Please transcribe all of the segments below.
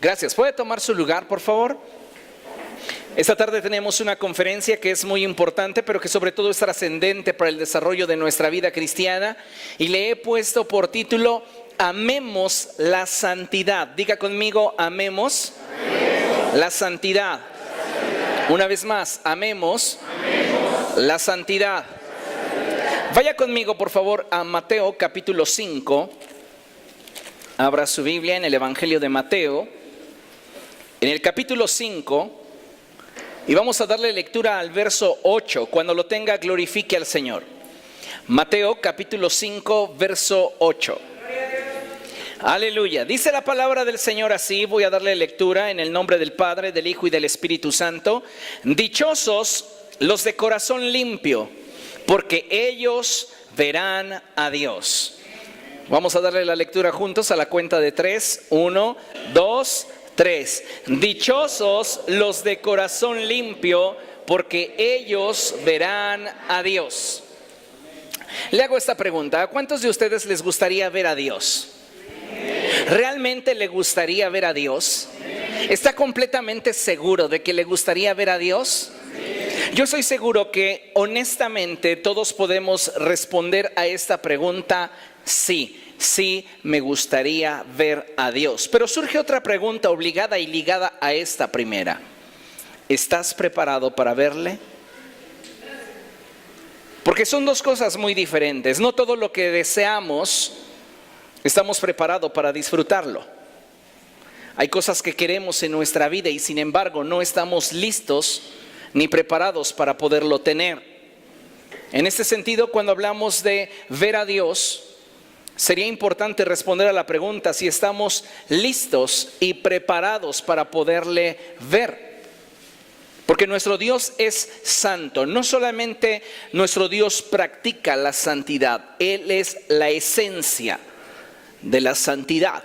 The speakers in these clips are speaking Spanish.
Gracias. ¿Puede tomar su lugar, por favor? Esta tarde tenemos una conferencia que es muy importante, pero que sobre todo es trascendente para el desarrollo de nuestra vida cristiana. Y le he puesto por título, Amemos la santidad. Diga conmigo, amemos la santidad. Una vez más, amemos la santidad. Vaya conmigo, por favor, a Mateo capítulo 5. Abra su Biblia en el Evangelio de Mateo, en el capítulo 5, y vamos a darle lectura al verso 8. Cuando lo tenga, glorifique al Señor. Mateo capítulo 5, verso 8. Aleluya. Dice la palabra del Señor así, voy a darle lectura en el nombre del Padre, del Hijo y del Espíritu Santo. Dichosos los de corazón limpio, porque ellos verán a Dios. Vamos a darle la lectura juntos a la cuenta de 3. 1, 2, 3. Dichosos los de corazón limpio, porque ellos verán a Dios. Le hago esta pregunta: ¿a cuántos de ustedes les gustaría ver a Dios? ¿Realmente le gustaría ver a Dios? ¿Está completamente seguro de que le gustaría ver a Dios? Yo estoy seguro que honestamente todos podemos responder a esta pregunta: sí, me gustaría ver a Dios. Pero surge otra pregunta obligada y ligada a esta primera. ¿Estás preparado para verle? Porque son dos cosas muy diferentes. No todo lo que deseamos estamos preparados para disfrutarlo. Hay cosas que queremos en nuestra vida y sin embargo no estamos listos ni preparados para poderlo tener. En este sentido, cuando hablamos de ver a Dios, sería importante responder a la pregunta si estamos listos y preparados para poderle ver. Porque nuestro Dios es santo. No solamente nuestro Dios practica la santidad, Él es la esencia de la santidad.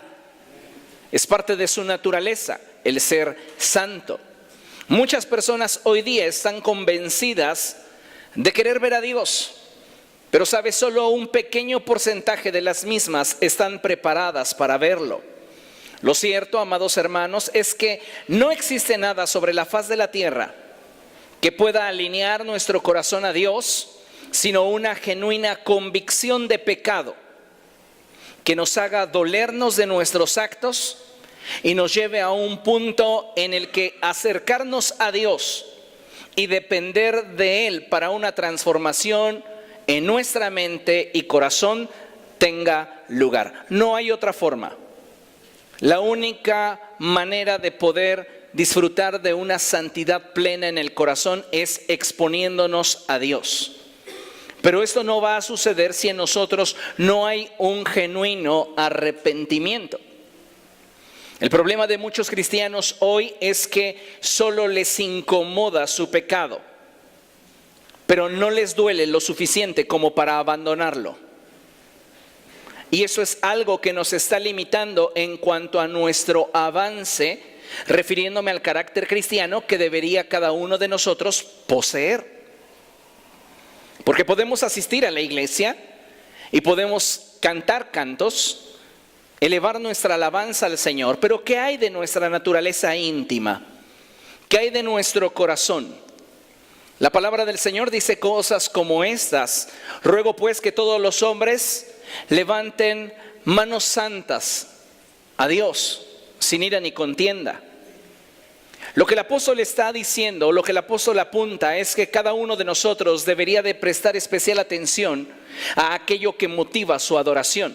Es parte de su naturaleza, el ser santo. Muchas personas hoy día están convencidas de querer ver a Dios, pero sabe, solo un pequeño porcentaje de las mismas están preparadas para verlo. Lo cierto, amados hermanos, es que no existe nada sobre la faz de la tierra que pueda alinear nuestro corazón a Dios, sino una genuina convicción de pecado que nos haga dolernos de nuestros actos y nos lleve a un punto en el que acercarnos a Dios y depender de Él para una transformación en nuestra mente y corazón tenga lugar. No hay otra forma. La única manera de poder disfrutar de una santidad plena en el corazón es exponiéndonos a Dios. Pero esto no va a suceder si en nosotros no hay un genuino arrepentimiento. El problema de muchos cristianos hoy es que solo les incomoda su pecado, pero no les duele lo suficiente como para abandonarlo. Y eso es algo que nos está limitando en cuanto a nuestro avance, refiriéndome al carácter cristiano que debería cada uno de nosotros poseer. Porque podemos asistir a la iglesia y podemos cantar cantos, elevar nuestra alabanza al Señor, pero ¿qué hay de nuestra naturaleza íntima? ¿Qué hay de nuestro corazón? La palabra del Señor dice cosas como estas: ruego pues que todos los hombres levanten manos santas a Dios, sin ira ni contienda. Lo que el apóstol está diciendo, lo que el apóstol apunta, es que cada uno de nosotros debería de prestar especial atención a aquello que motiva su adoración.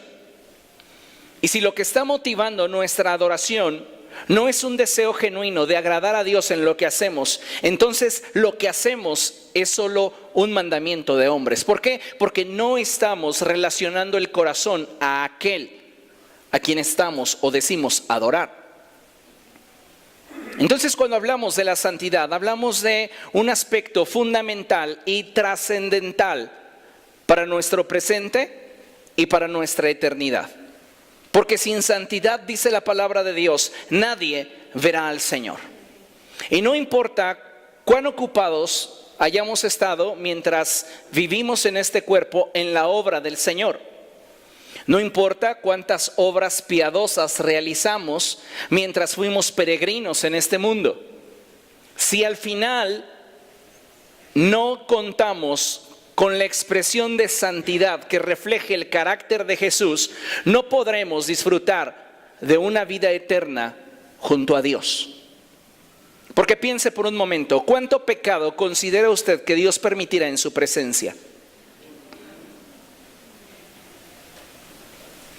Y si lo que está motivando nuestra adoración no es un deseo genuino de agradar a Dios en lo que hacemos, entonces lo que hacemos es solo un mandamiento de hombres. ¿Por qué? Porque no estamos relacionando el corazón a aquel a quien estamos o decimos adorar. Entonces, cuando hablamos de la santidad, hablamos de un aspecto fundamental y trascendental para nuestro presente y para nuestra eternidad. Porque sin santidad, dice la palabra de Dios, nadie verá al Señor. Y no importa cuán ocupados hayamos estado mientras vivimos en este cuerpo en la obra del Señor. No importa cuántas obras piadosas realizamos mientras fuimos peregrinos en este mundo. Si al final no contamos con la expresión de santidad que refleje el carácter de Jesús, no podremos disfrutar de una vida eterna junto a Dios. Porque piense por un momento, ¿cuánto pecado considera usted que Dios permitirá en su presencia?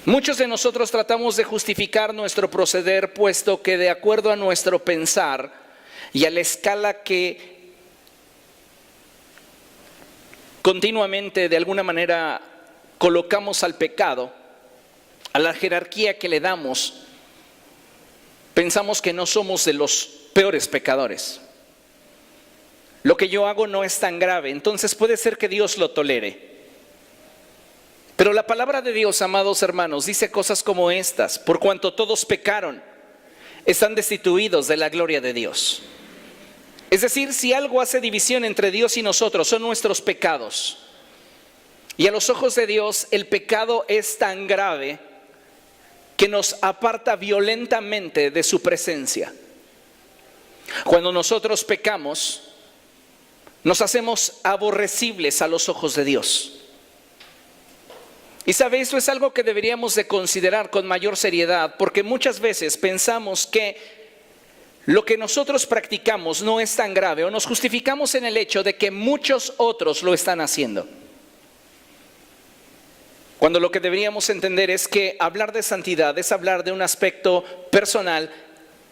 Muchos de nosotros tratamos de justificar nuestro proceder, puesto que de acuerdo a nuestro pensar y a la escala que continuamente de alguna manera colocamos al pecado, a la jerarquía que le damos, pensamos que no somos de los peores pecadores. Lo que yo hago no es tan grave, entonces puede ser que Dios lo tolere. Pero la palabra de Dios, amados hermanos, dice cosas como estas: por cuanto todos pecaron, están destituidos de la gloria de Dios. Es decir, si algo hace división entre Dios y nosotros, son nuestros pecados. Y a los ojos de Dios, el pecado es tan grave que nos aparta violentamente de su presencia. Cuando nosotros pecamos, nos hacemos aborrecibles a los ojos de Dios. Y sabe, esto es algo que deberíamos de considerar con mayor seriedad, porque muchas veces pensamos que lo que nosotros practicamos no es tan grave, o nos justificamos en el hecho de que muchos otros lo están haciendo. Cuando lo que deberíamos entender es que hablar de santidad es hablar de un aspecto personal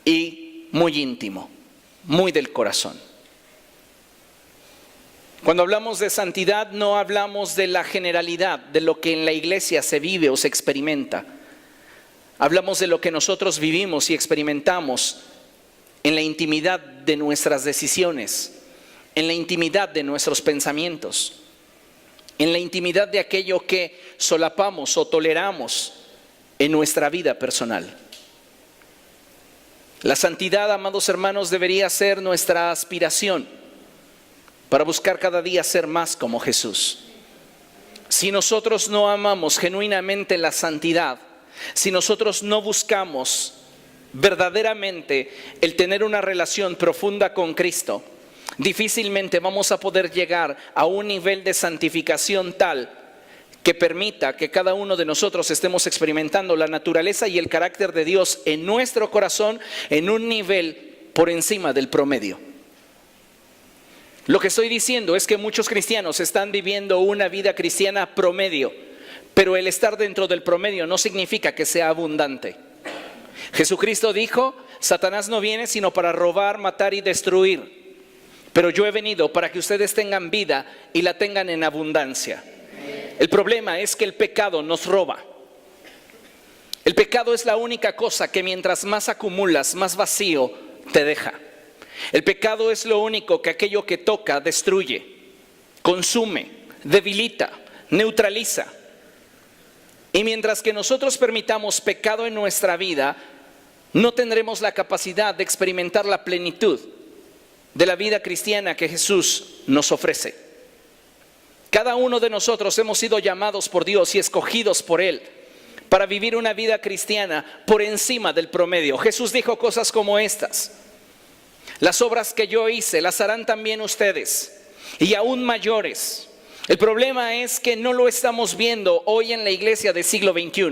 y muy íntimo, muy del corazón. Cuando hablamos de santidad no hablamos de la generalidad, de lo que en la iglesia se vive o se experimenta. Hablamos de lo que nosotros vivimos y experimentamos en la intimidad de nuestras decisiones, en la intimidad de nuestros pensamientos, en la intimidad de aquello que solapamos o toleramos en nuestra vida personal. La santidad, amados hermanos, debería ser nuestra aspiración para buscar cada día ser más como Jesús. Si nosotros no amamos genuinamente la santidad, si nosotros no buscamos verdaderamente el tener una relación profunda con Cristo, difícilmente vamos a poder llegar a un nivel de santificación tal que permita que cada uno de nosotros estemos experimentando la naturaleza y el carácter de Dios en nuestro corazón en un nivel por encima del promedio. Lo que estoy diciendo es que muchos cristianos están viviendo una vida cristiana promedio, pero el estar dentro del promedio no significa que sea abundante. Jesucristo dijo: Satanás no viene sino para robar, matar y destruir, pero yo he venido para que ustedes tengan vida y la tengan en abundancia. El problema es que el pecado nos roba. El pecado es la única cosa que mientras más acumulas, más vacío te deja. El pecado es lo único que aquello que toca destruye, consume, debilita, neutraliza. Y mientras que nosotros permitamos pecado en nuestra vida, no tendremos la capacidad de experimentar la plenitud de la vida cristiana que Jesús nos ofrece. Cada uno de nosotros hemos sido llamados por Dios y escogidos por Él para vivir una vida cristiana por encima del promedio. Jesús dijo cosas como estas: las obras que yo hice las harán también ustedes, y aún mayores. El problema es que no lo estamos viendo hoy en la iglesia del siglo XXI.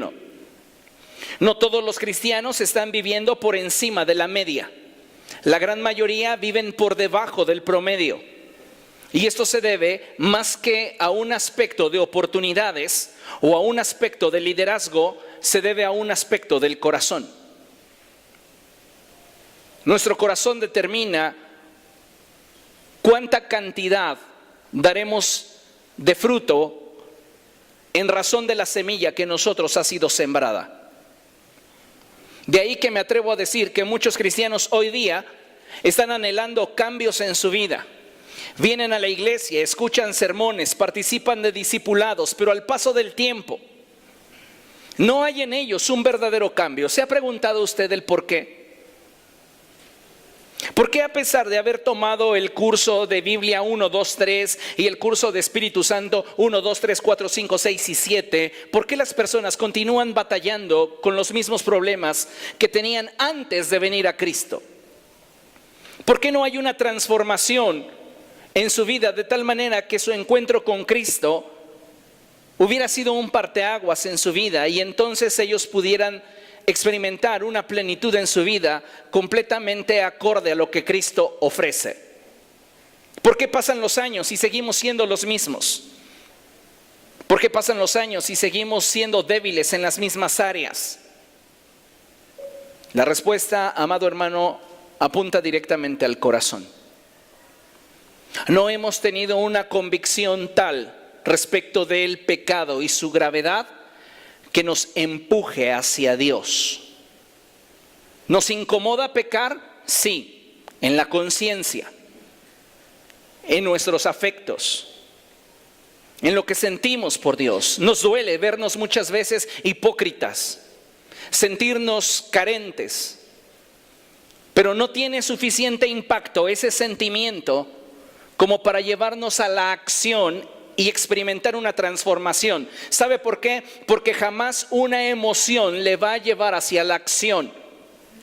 No todos los cristianos están viviendo por encima de la media. La gran mayoría viven por debajo del promedio. Y esto se debe más que a un aspecto de oportunidades o a un aspecto de liderazgo, se debe a un aspecto del corazón. Nuestro corazón determina cuánta cantidad daremos de fruto en razón de la semilla que en nosotros ha sido sembrada. De ahí que me atrevo a decir que muchos cristianos hoy día están anhelando cambios en su vida. Vienen a la iglesia, escuchan sermones, participan de discipulados, pero al paso del tiempo no hay en ellos un verdadero cambio. ¿Se ha preguntado usted el por qué? ¿Por qué a pesar de haber tomado el curso de Biblia 1, 2, 3 y el curso de Espíritu Santo 1, 2, 3, 4, 5, 6 y 7, por qué las personas continúan batallando con los mismos problemas que tenían antes de venir a Cristo? ¿Por qué no hay una transformación en su vida de tal manera que su encuentro con Cristo hubiera sido un parteaguas en su vida y entonces ellos pudieran experimentar una plenitud en su vida completamente acorde a lo que Cristo ofrece? ¿Por qué pasan los años y seguimos siendo los mismos? ¿Por qué pasan los años y seguimos siendo débiles en las mismas áreas? La respuesta, amado hermano, apunta directamente al corazón. No hemos tenido una convicción tal respecto del pecado y su gravedad que nos empuje hacia Dios. ¿Nos incomoda pecar? Sí, en la conciencia, en nuestros afectos, en lo que sentimos por Dios. Nos duele vernos muchas veces hipócritas, sentirnos carentes, pero no tiene suficiente impacto ese sentimiento como para llevarnos a la acción y experimentar una transformación. ¿Sabe por qué? Porque jamás una emoción le va a llevar hacia la acción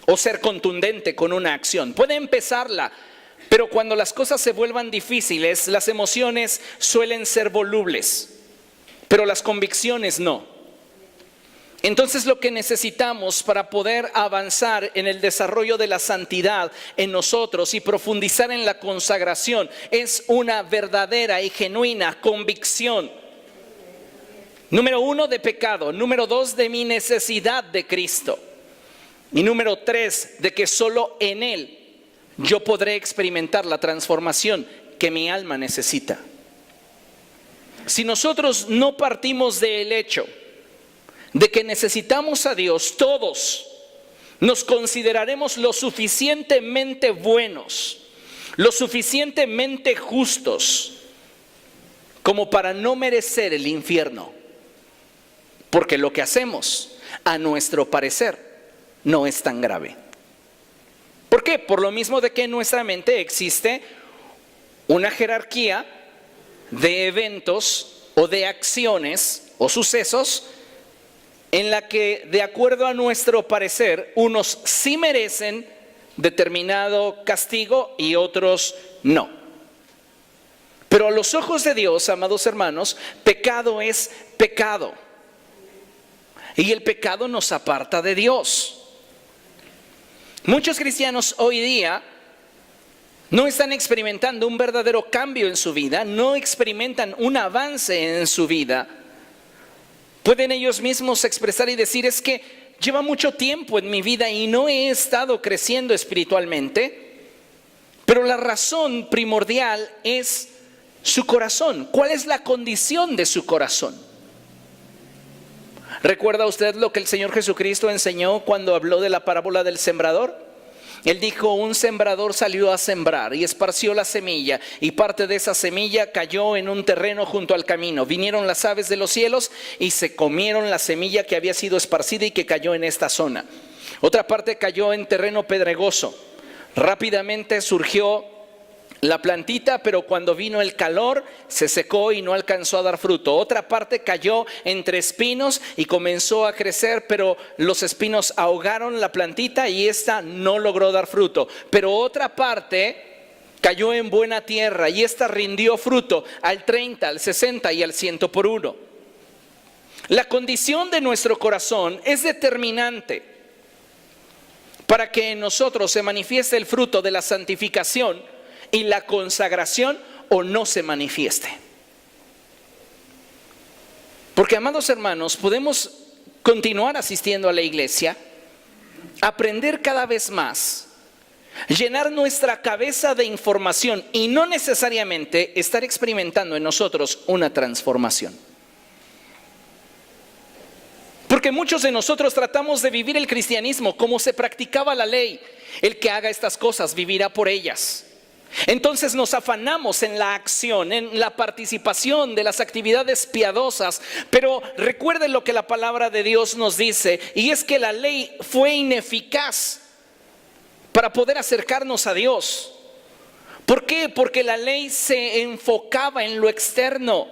o ser contundente con una acción. Puede empezarla, pero cuando las cosas se vuelvan difíciles, las emociones suelen ser volubles, pero las convicciones no. Entonces lo que necesitamos para poder avanzar en el desarrollo de la santidad en nosotros y profundizar en la consagración es una verdadera y genuina convicción. Número 1, de pecado. Número 2, de mi necesidad de Cristo. Y número 3, de que solo en Él yo podré experimentar la transformación que mi alma necesita. Si nosotros no partimos del hecho de que necesitamos a Dios, todos nos consideraremos lo suficientemente buenos, lo suficientemente justos como para no merecer el infierno, porque lo que hacemos, a nuestro parecer, no es tan grave. ¿Por qué? Por lo mismo de que en nuestra mente existe una jerarquía de eventos o de acciones o sucesos en la que, de acuerdo a nuestro parecer, unos sí merecen determinado castigo y otros no. Pero a los ojos de Dios, amados hermanos, pecado es pecado. Y el pecado nos aparta de Dios. Muchos cristianos hoy día no están experimentando un verdadero cambio en su vida, no experimentan un avance en su vida. Pueden ellos mismos expresar y decir: es que lleva mucho tiempo en mi vida y no he estado creciendo espiritualmente. Pero la razón primordial es su corazón. ¿Cuál es la condición de su corazón? ¿Recuerda usted lo que el Señor Jesucristo enseñó cuando habló de la parábola del sembrador? Él dijo: un sembrador salió a sembrar y esparció la semilla, y parte de esa semilla cayó en un terreno junto al camino. Vinieron las aves de los cielos y se comieron la semilla que había sido esparcida y que cayó en esta zona. Otra parte cayó en terreno pedregoso. Rápidamente surgió la plantita, pero cuando vino el calor se secó y no alcanzó a dar fruto. Otra parte cayó entre espinos y comenzó a crecer, pero los espinos ahogaron la plantita y esta no logró dar fruto. Pero otra parte cayó en buena tierra y esta rindió fruto al 30, al 60 y al 100 por uno. La condición de nuestro corazón es determinante para que en nosotros se manifieste el fruto de la santificación y la consagración, o no se manifieste. Porque, amados hermanos, podemos continuar asistiendo a la iglesia, aprender cada vez más, llenar nuestra cabeza de información y no necesariamente estar experimentando en nosotros una transformación. Porque muchos de nosotros tratamos de vivir el cristianismo como se practicaba la ley. El que haga estas cosas vivirá por ellas. Entonces nos afanamos en la acción, en la participación de las actividades piadosas. Pero recuerden lo que la palabra de Dios nos dice, y es que la ley fue ineficaz para poder acercarnos a Dios. ¿Por qué? Porque la ley se enfocaba en lo externo,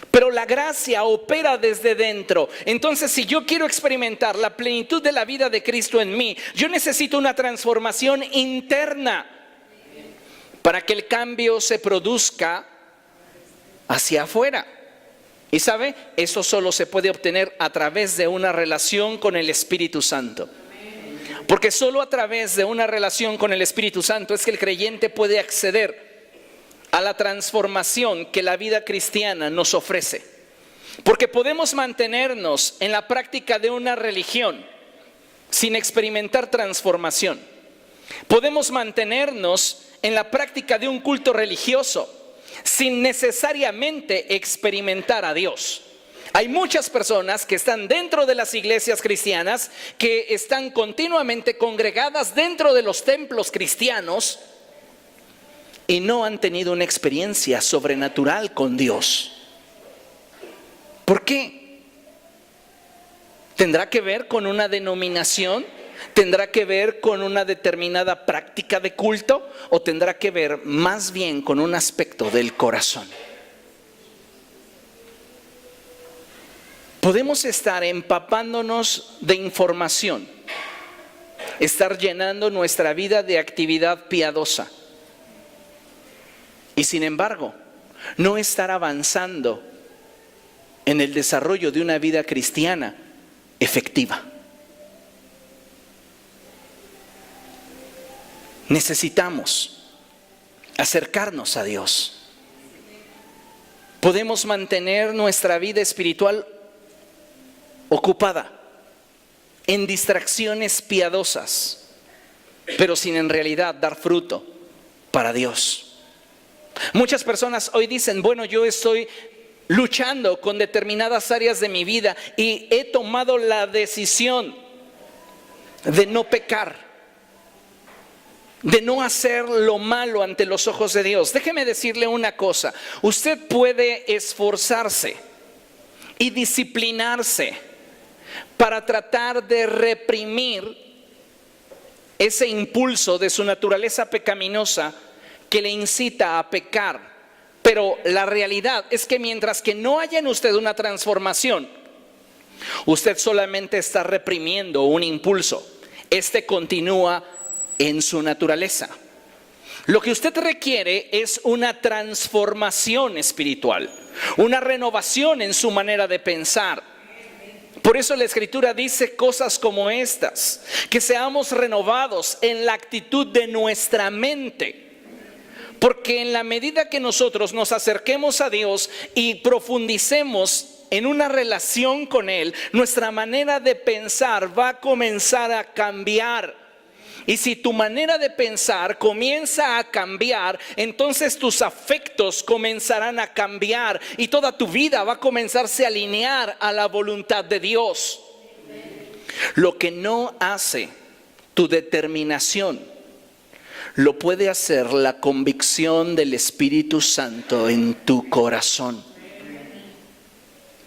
pero la gracia opera desde dentro. Entonces, si yo quiero experimentar la plenitud de la vida de Cristo en mí, yo necesito una transformación interna para que el cambio se produzca hacia afuera. Y sabe, eso solo se puede obtener a través de una relación con el Espíritu Santo. Porque solo a través de una relación con el Espíritu Santo es que el creyente puede acceder a la transformación que la vida cristiana nos ofrece. Porque podemos mantenernos en la práctica de una religión sin experimentar transformación. Podemos mantenernos en la práctica de un culto religioso sin necesariamente experimentar a Dios. Hay muchas personas que están dentro de las iglesias cristianas, que están continuamente congregadas dentro de los templos cristianos y no han tenido una experiencia sobrenatural con Dios. ¿Por qué? ¿Tendrá que ver con una denominación? ¿Tendrá que ver con una determinada práctica de culto? ¿O tendrá que ver más bien con un aspecto del corazón? Podemos estar empapándonos de información, estar llenando nuestra vida de actividad piadosa y sin embargo no estar avanzando en el desarrollo de una vida cristiana efectiva. Necesitamos acercarnos a Dios. Podemos mantener nuestra vida espiritual ocupada en distracciones piadosas, pero sin en realidad dar fruto para Dios. Muchas personas hoy dicen, bueno, yo estoy luchando con determinadas áreas de mi vida y he tomado la decisión de no pecar, de no hacer lo malo ante los ojos de Dios. Déjeme decirle una cosa, usted puede esforzarse y disciplinarse para tratar de reprimir ese impulso de su naturaleza pecaminosa que le incita a pecar. Pero la realidad es que mientras que no haya en usted una transformación, usted solamente está reprimiendo un impulso. Este continúa en su naturaleza. Lo que usted requiere es una transformación espiritual, una renovación en su manera de pensar. Por eso la Escritura dice cosas como estas, que seamos renovados en la actitud de nuestra mente. Porque en la medida que nosotros nos acerquemos a Dios y profundicemos en una relación con Él, nuestra manera de pensar va a comenzar a cambiar. Y si tu manera de pensar comienza a cambiar, entonces tus afectos comenzarán a cambiar y toda tu vida va a comenzarse a alinear a la voluntad de Dios. Lo que no hace tu determinación, lo puede hacer la convicción del Espíritu Santo en tu corazón.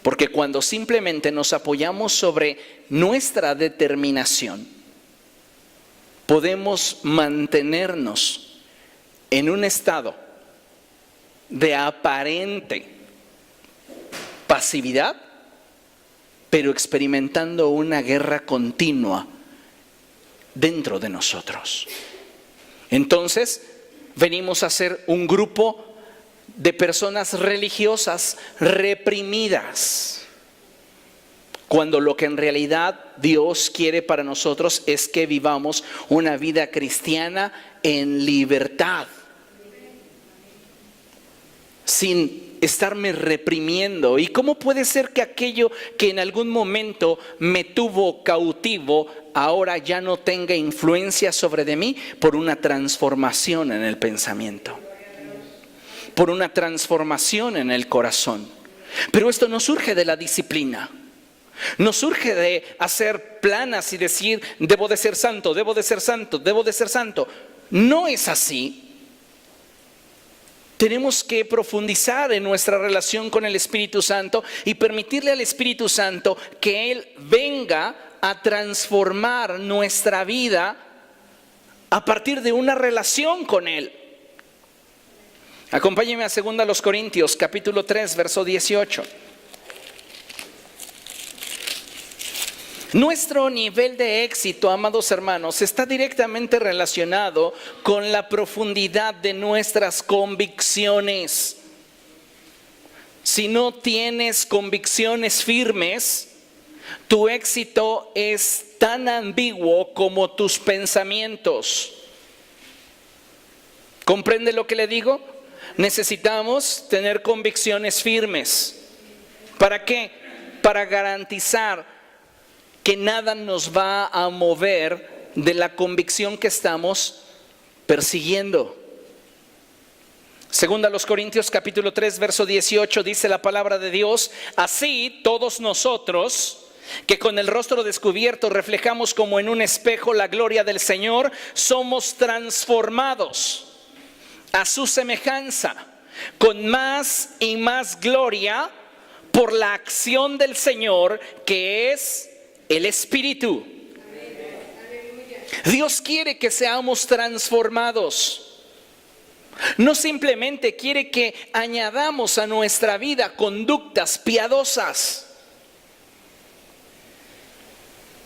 Porque cuando simplemente nos apoyamos sobre nuestra determinación, podemos mantenernos en un estado de aparente pasividad, pero experimentando una guerra continua dentro de nosotros. Entonces, venimos a ser un grupo de personas religiosas reprimidas, cuando lo que en realidad Dios quiere para nosotros es que vivamos una vida cristiana en libertad, sin estarme reprimiendo. ¿Y cómo puede ser que aquello que en algún momento me tuvo cautivo ahora ya no tenga influencia sobre de mí? Por una transformación en el pensamiento, por una transformación en el corazón. Pero esto no surge de la disciplina. No surge de hacer planas y decir, debo de ser santo, debo de ser santo, debo de ser santo. No es así. Tenemos que profundizar en nuestra relación con el Espíritu Santo y permitirle al Espíritu Santo que Él venga a transformar nuestra vida a partir de una relación con Él. Acompáñenme a 2 Corintios, capítulo 3, verso 18. Nuestro nivel de éxito, amados hermanos, está directamente relacionado con la profundidad de nuestras convicciones. Si no tienes convicciones firmes, tu éxito es tan ambiguo como tus pensamientos. ¿Comprende lo que le digo? Necesitamos tener convicciones firmes. ¿Para qué? Para garantizar que nada nos va a mover de la convicción que estamos persiguiendo. Segunda a los Corintios capítulo 3 verso 18 dice la palabra de Dios: así todos nosotros, que con el rostro descubierto reflejamos como en un espejo la gloria del Señor, somos transformados a su semejanza, con más y más gloria, por la acción del Señor, que es el Espíritu. Dios quiere que seamos transformados. No simplemente quiere que añadamos a nuestra vida conductas piadosas.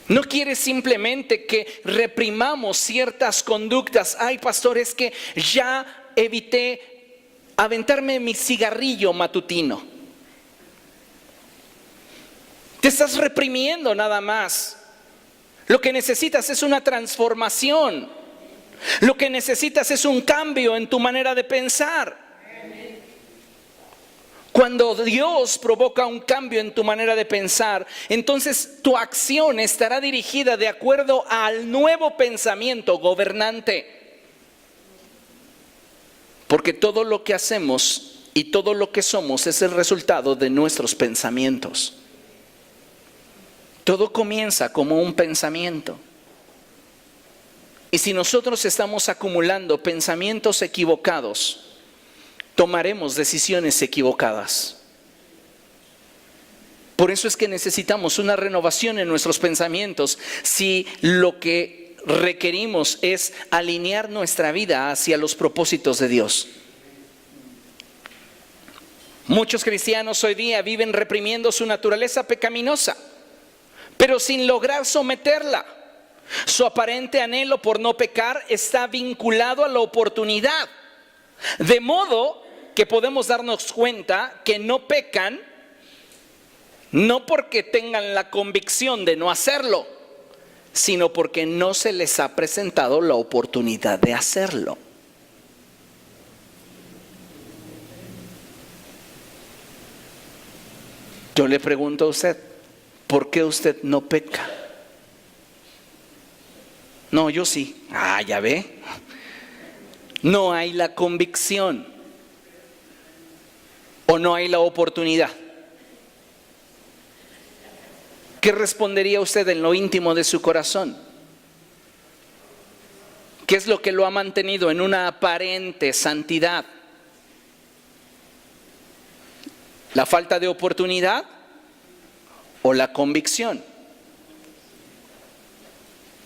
No quiere simplemente que reprimamos ciertas conductas. Ay, pastor, es que ya evité aventarme mi cigarrillo matutino. Te estás reprimiendo nada más. Lo que necesitas es una transformación. Lo que necesitas es un cambio en tu manera de pensar. Cuando Dios provoca un cambio en tu manera de pensar, entonces tu acción estará dirigida de acuerdo al nuevo pensamiento gobernante. Porque todo lo que hacemos y todo lo que somos es el resultado de nuestros pensamientos. Todo comienza como un pensamiento. Y si nosotros estamos acumulando pensamientos equivocados, tomaremos decisiones equivocadas. Por eso es que necesitamos una renovación en nuestros pensamientos. Si lo que requerimos es alinear nuestra vida hacia los propósitos de Dios. Muchos cristianos hoy día viven reprimiendo su naturaleza pecaminosa, pero sin lograr someterla. Su aparente anhelo por no pecar está vinculado a la oportunidad. De modo que podemos darnos cuenta que no pecan, no porque tengan la convicción de no hacerlo, sino porque no se les ha presentado la oportunidad de hacerlo. Yo le pregunto a usted, ¿por qué usted no peca? No, yo sí. Ah, ya ve. No hay la convicción. O no hay la oportunidad. ¿Qué respondería usted en lo íntimo de su corazón? ¿Qué es lo que lo ha mantenido en una aparente santidad? ¿La falta de oportunidad o la convicción?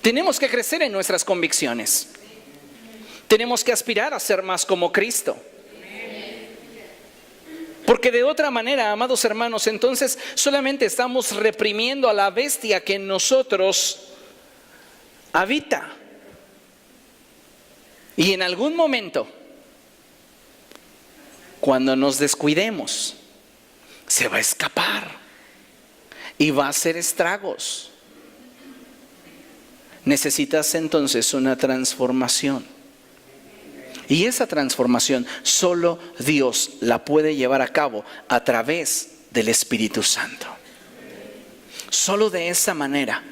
Tenemos que crecer en nuestras convicciones. Tenemos que aspirar a ser más como Cristo. Porque de otra manera, amados hermanos, entonces solamente estamos reprimiendo a la bestia que en nosotros habita. Y en algún momento, cuando nos descuidemos, se va a escapar y va a hacer estragos. Necesitas entonces una transformación. Y esa transformación solo Dios la puede llevar a cabo a través del Espíritu Santo. Solo de esa manera.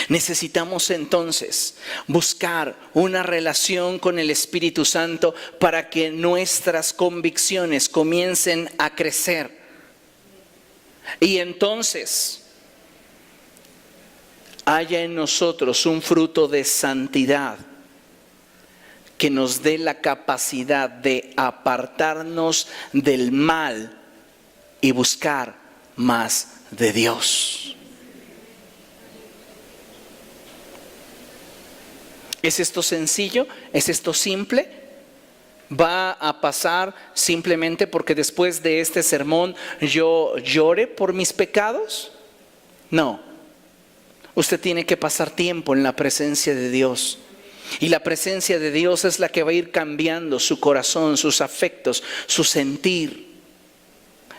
Necesitamos entonces buscar una relación con el Espíritu Santo para que nuestras convicciones comiencen a crecer. Y entonces haya en nosotros un fruto de santidad que nos dé la capacidad de apartarnos del mal y buscar más de Dios. ¿Es esto sencillo? ¿Es esto simple? ¿Va a pasar simplemente porque después de este sermón yo llore por mis pecados? No. Usted tiene que pasar tiempo en la presencia de Dios. Y la presencia de Dios es la que va a ir cambiando su corazón, sus afectos, su sentir,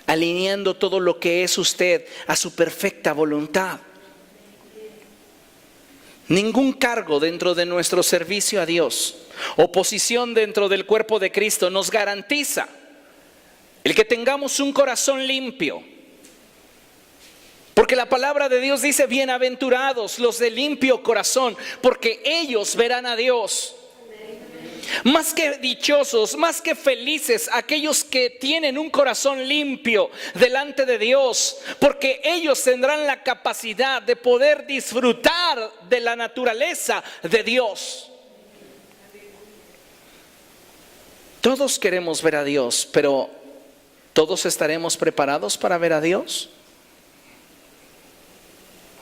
alineando todo lo que es usted a su perfecta voluntad. Ningún cargo dentro de nuestro servicio a Dios o posición dentro del cuerpo de Cristo nos garantiza el que tengamos un corazón limpio. Porque la palabra de Dios dice: bienaventurados los de limpio corazón, porque ellos verán a Dios. Más que dichosos, más que felices aquellos que tienen un corazón limpio delante de Dios, porque ellos tendrán la capacidad de poder disfrutar de la naturaleza de Dios. Todos queremos ver a Dios, pero ¿todos estaremos preparados para ver a Dios?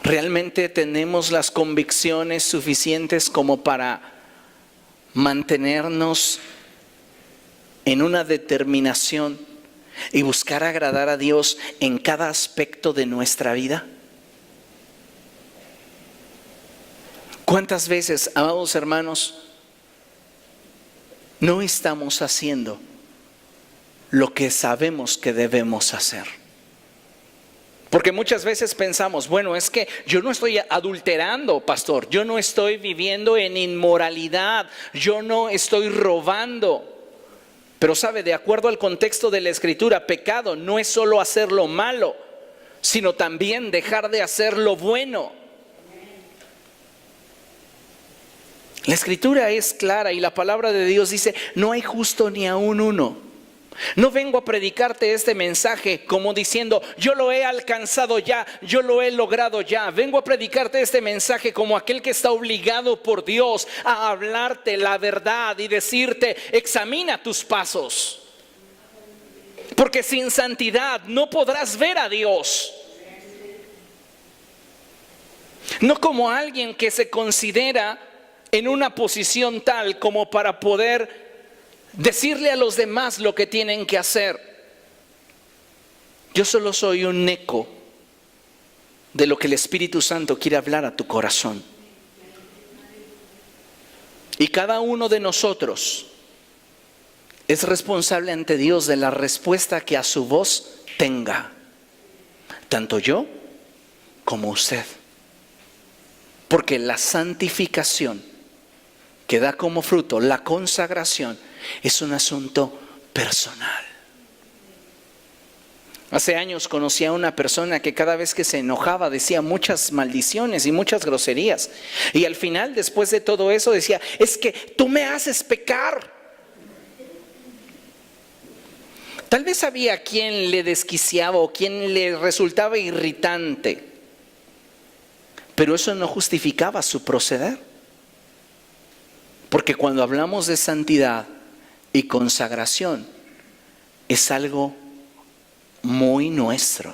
¿Realmente tenemos las convicciones suficientes como para mantenernos en una determinación y buscar agradar a Dios en cada aspecto de nuestra vida? ¿Cuántas veces, amados hermanos, no estamos haciendo lo que sabemos que debemos hacer? Porque muchas veces pensamos, bueno, es que yo no estoy adulterando, pastor, yo no estoy viviendo en inmoralidad, yo no estoy robando. Pero sabe, de acuerdo al contexto de la Escritura, pecado no es solo hacer lo malo, sino también dejar de hacer lo bueno. La Escritura es clara y la palabra de Dios dice: no hay justo ni aun uno. No vengo a predicarte este mensaje como diciendo: yo lo he alcanzado ya, yo lo he logrado ya. Vengo a predicarte este mensaje como aquel que está obligado por Dios a hablarte la verdad y decirte: examina tus pasos, porque sin santidad no podrás ver a Dios. No como alguien que se considera en una posición tal como para poder decirle a los demás lo que tienen que hacer. Yo solo soy un eco de lo que el Espíritu Santo quiere hablar a tu corazón. Y cada uno de nosotros es responsable ante Dios de la respuesta que a su voz tenga. Tanto yo como usted. Porque la santificación que da como fruto la consagración es un asunto personal. Hace años conocí a una persona que cada vez que se enojaba decía muchas maldiciones y muchas groserías. Y al final, después de todo eso, decía: es que tú me haces pecar. Tal vez había quien le desquiciaba o quien le resultaba irritante, pero eso no justificaba su proceder. Porque cuando hablamos de santidad y consagración, es algo muy nuestro.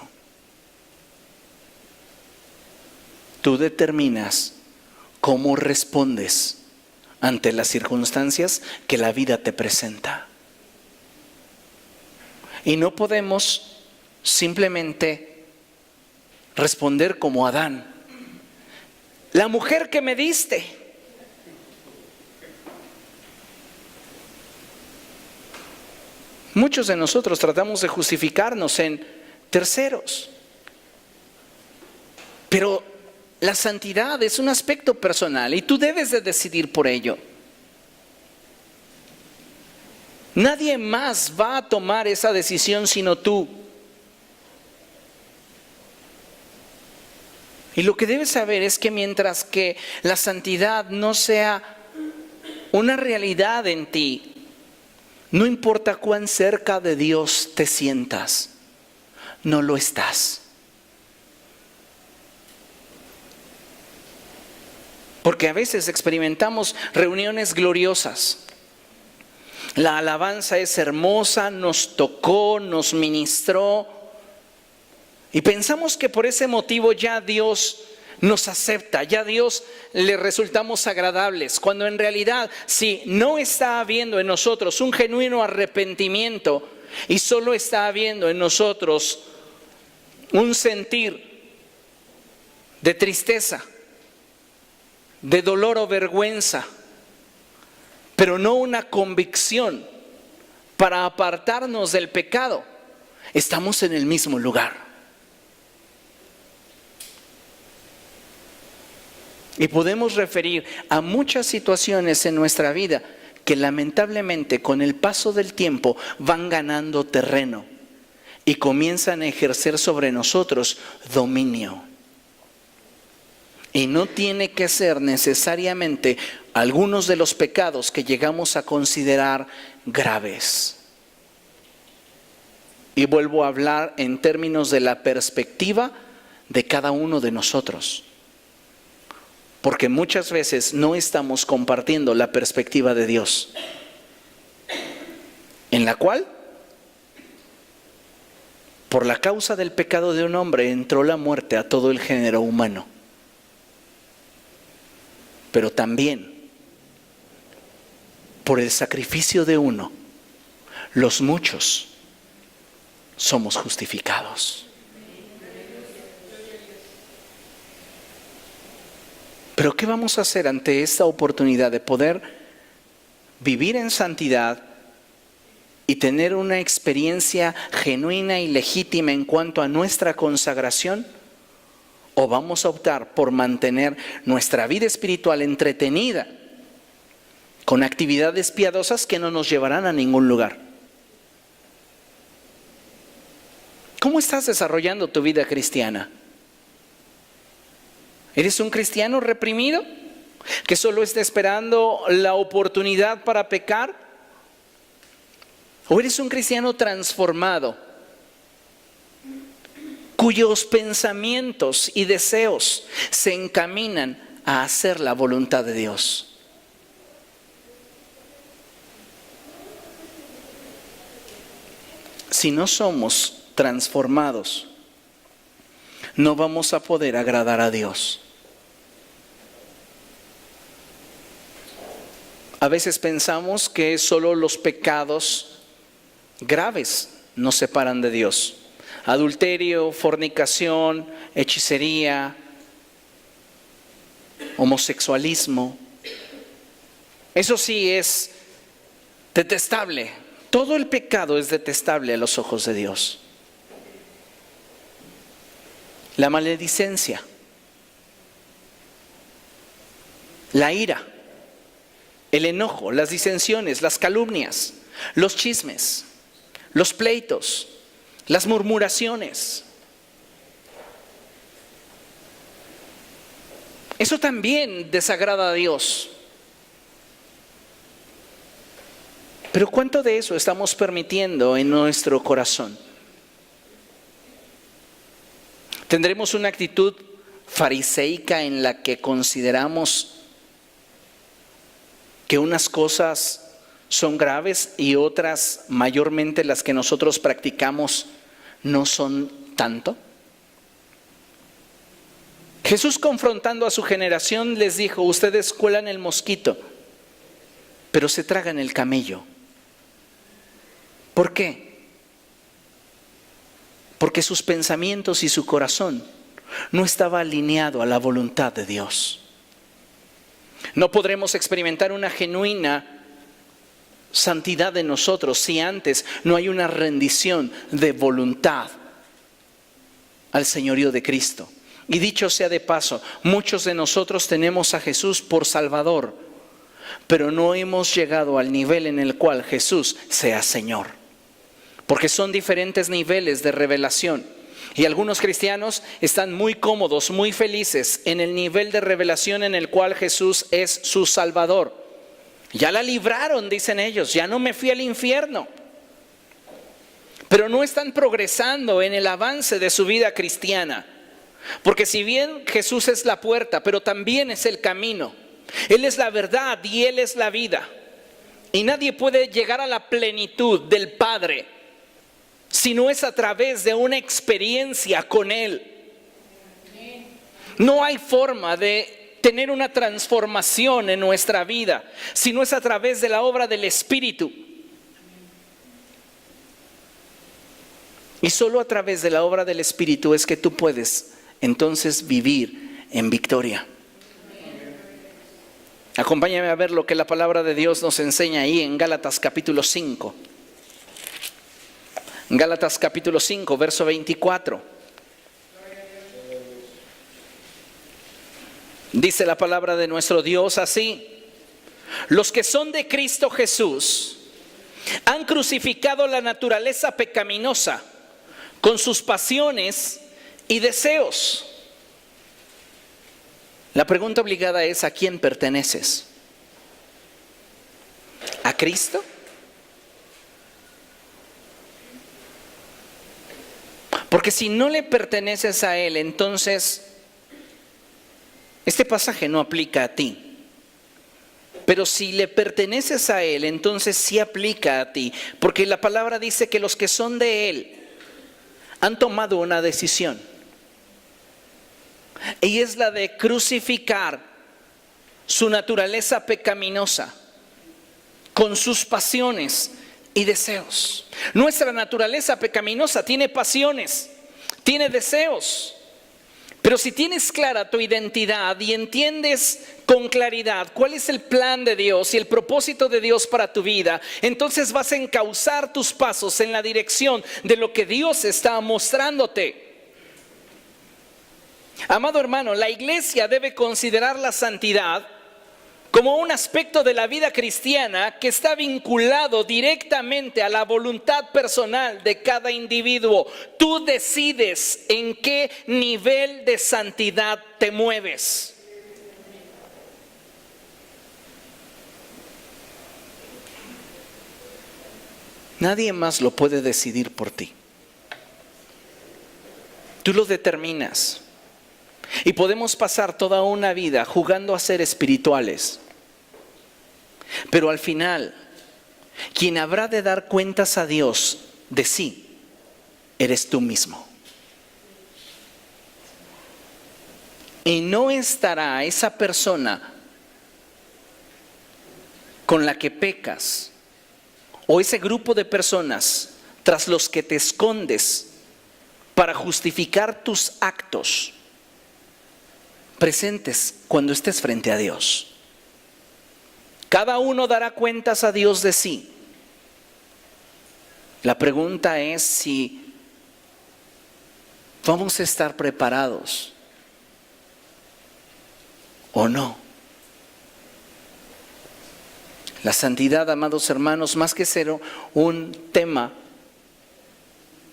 Tú determinas cómo respondes ante las circunstancias que la vida te presenta. Y no podemos simplemente responder como Adán: la mujer que me diste. Muchos de nosotros tratamos de justificarnos en terceros. Pero la santidad es un aspecto personal y tú debes de decidir por ello. Nadie más va a tomar esa decisión sino tú. Y lo que debes saber es que mientras que la santidad no sea una realidad en ti, no importa cuán cerca de Dios te sientas, no lo estás. Porque a veces experimentamos reuniones gloriosas. La alabanza es hermosa, nos tocó, nos ministró. Y pensamos que por ese motivo ya Dios nos acepta, ya a Dios le resultamos agradables, cuando en realidad si no está habiendo en nosotros un genuino arrepentimiento y solo está habiendo en nosotros un sentir de tristeza, de dolor o vergüenza, pero no una convicción para apartarnos del pecado, estamos en el mismo lugar. Y podemos referir a muchas situaciones en nuestra vida que lamentablemente con el paso del tiempo van ganando terreno y comienzan a ejercer sobre nosotros dominio. Y no tiene que ser necesariamente algunos de los pecados que llegamos a considerar graves. Y vuelvo a hablar en términos de la perspectiva de cada uno de nosotros. Porque muchas veces no estamos compartiendo la perspectiva de Dios, en la cual, por la causa del pecado de un hombre, entró la muerte a todo el género humano. Pero también, por el sacrificio de uno, los muchos somos justificados. Pero ¿qué vamos a hacer ante esta oportunidad de poder vivir en santidad y tener una experiencia genuina y legítima en cuanto a nuestra consagración? ¿O vamos a optar por mantener nuestra vida espiritual entretenida con actividades piadosas que no nos llevarán a ningún lugar? ¿Cómo estás desarrollando tu vida cristiana? ¿Eres un cristiano reprimido que solo está esperando la oportunidad para pecar? ¿O eres un cristiano transformado cuyos pensamientos y deseos se encaminan a hacer la voluntad de Dios? Si no somos transformados, no vamos a poder agradar a Dios. A veces pensamos que solo los pecados graves nos separan de Dios. Adulterio, fornicación, hechicería, homosexualismo. Eso sí es detestable. Todo el pecado es detestable a los ojos de Dios. La maledicencia, la ira, el enojo, las disensiones, las calumnias, los chismes, los pleitos, las murmuraciones. Eso también desagrada a Dios. Pero ¿cuánto de eso estamos permitiendo en nuestro corazón? ¿Tendremos una actitud fariseica en la que consideramos que unas cosas son graves y otras, mayormente las que nosotros practicamos, no son tanto? Jesús, confrontando a su generación, les dijo: ustedes cuelan el mosquito, pero se tragan el camello. ¿Por qué? Porque sus pensamientos y su corazón no estaba alineado a la voluntad de Dios. No podremos experimentar una genuina santidad de nosotros si antes no hay una rendición de voluntad al señorío de Cristo. Y dicho sea de paso, muchos de nosotros tenemos a Jesús por Salvador, pero no hemos llegado al nivel en el cual Jesús sea Señor. Porque son diferentes niveles de revelación. Y algunos cristianos están muy cómodos, muy felices en el nivel de revelación en el cual Jesús es su Salvador. Ya la libraron, dicen ellos, ya no me fui al infierno. Pero no están progresando en el avance de su vida cristiana. Porque si bien Jesús es la puerta, pero también es el camino. Él es la verdad y Él es la vida. Y nadie puede llegar a la plenitud del Padre si no es a través de una experiencia con Él. No hay forma de tener una transformación en nuestra vida si no es a través de la obra del Espíritu. Y solo a través de la obra del Espíritu es que tú puedes entonces vivir en victoria. Acompáñame a ver lo que la palabra de Dios nos enseña ahí en Gálatas capítulo 5. Gálatas capítulo 5, verso 24. Dice la palabra de nuestro Dios así: los que son de Cristo Jesús han crucificado la naturaleza pecaminosa con sus pasiones y deseos. La pregunta obligada es: ¿a quién perteneces? ¿A Cristo? Porque si no le perteneces a Él, entonces este pasaje no aplica a ti. Pero si le perteneces a Él, entonces sí aplica a ti. Porque la palabra dice que los que son de Él han tomado una decisión. Y es la de crucificar su naturaleza pecaminosa con sus pasiones y deseos. Nuestra naturaleza pecaminosa tiene pasiones, tiene deseos. Pero si tienes clara tu identidad y entiendes con claridad cuál es el plan de Dios y el propósito de Dios para tu vida, entonces vas a encauzar tus pasos en la dirección de lo que Dios está mostrándote. Amado hermano, la iglesia debe considerar la santidad como un aspecto de la vida cristiana que está vinculado directamente a la voluntad personal de cada individuo. Tú decides en qué nivel de santidad te mueves. Nadie más lo puede decidir por ti. Tú lo determinas. Y podemos pasar toda una vida jugando a ser espirituales. Pero al final, quien habrá de dar cuentas a Dios de sí, eres tú mismo. Y no estará esa persona con la que pecas, o ese grupo de personas tras los que te escondes para justificar tus actos, presentes cuando estés frente a Dios. Cada uno dará cuentas a Dios de sí. La pregunta es si vamos a estar preparados o no. La santidad, amados hermanos, más que ser un tema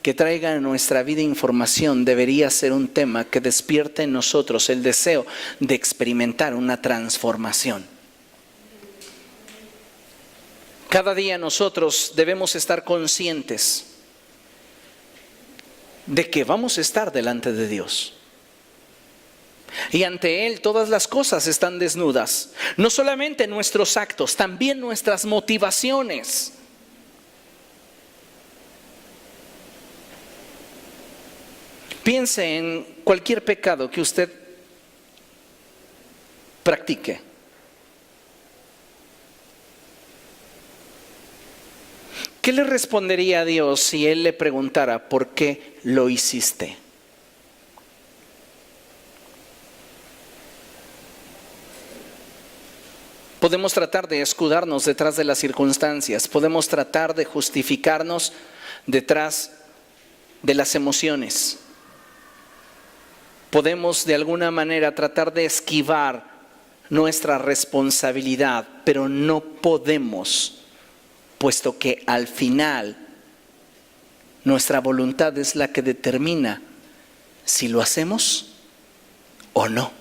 que traiga en nuestra vida información, debería ser un tema que despierte en nosotros el deseo de experimentar una transformación. Cada día nosotros debemos estar conscientes de que vamos a estar delante de Dios. Y ante Él todas las cosas están desnudas. No solamente nuestros actos, también nuestras motivaciones. Piense en cualquier pecado que usted practique. ¿Qué le respondería a Dios si Él le preguntara por qué lo hiciste? Podemos tratar de escudarnos detrás de las circunstancias, podemos tratar de justificarnos detrás de las emociones. Podemos de alguna manera tratar de esquivar nuestra responsabilidad, pero no podemos, puesto que al final nuestra voluntad es la que determina si lo hacemos o no.